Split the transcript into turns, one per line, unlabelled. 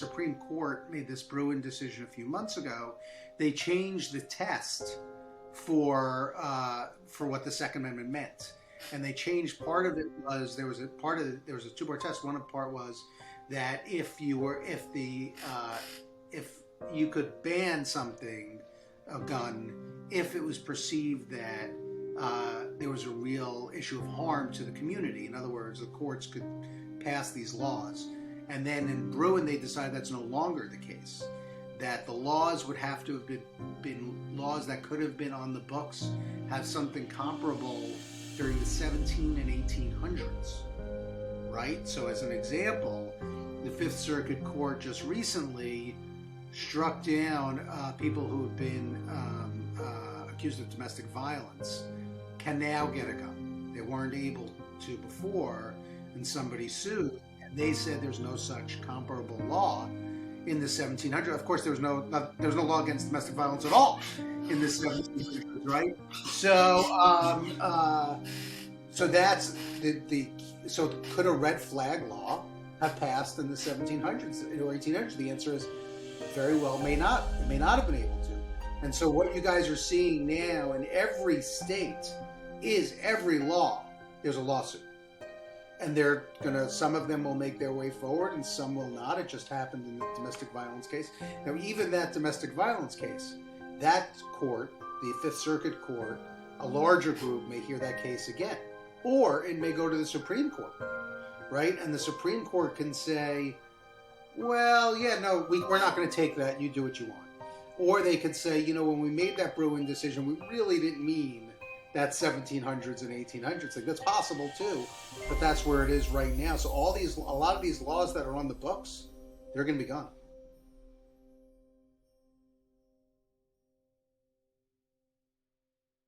Supreme Court made this Bruen decision a few months ago. They changed the test for what the Second Amendment meant, and they changed part of it was there was a two-part test. One part was that if you could ban something, a gun, if it was perceived that there was a real issue of harm to the community. In other words, the courts could pass these laws. And then in Bruen, they decided that's no longer the case, that the laws would have to have been laws that could have been on the books, have something comparable during the 17 and 1800s, right? So as an example, the Fifth Circuit Court just recently struck down people who have been accused of domestic violence can now get a gun. They weren't able to before, and somebody sued. They said there's no such comparable law in the 1700s. Of course, there was no law against domestic violence at all in the 1700s, right? So, so that's so could a red flag law have passed in the 1700s or 1800s? The answer is very well may not. It may not have been able to. And so what you guys are seeing now in every state is every law there's a lawsuit. And some of them will make their way forward and some will not. It just happened in the domestic violence case. Now, even that domestic violence case, that court, the Fifth Circuit Court, a larger group may hear that case again. Or it may go to the Supreme Court, right? And the Supreme Court can say, well, yeah, no, we're not going to take that. You do what you want. Or they could say, when we made that Bruen decision, we really didn't mean that 1700s and 1800s thing. That's possible too, but that's where it is right now. So a lot of these laws that are on the books, they're going to be gone.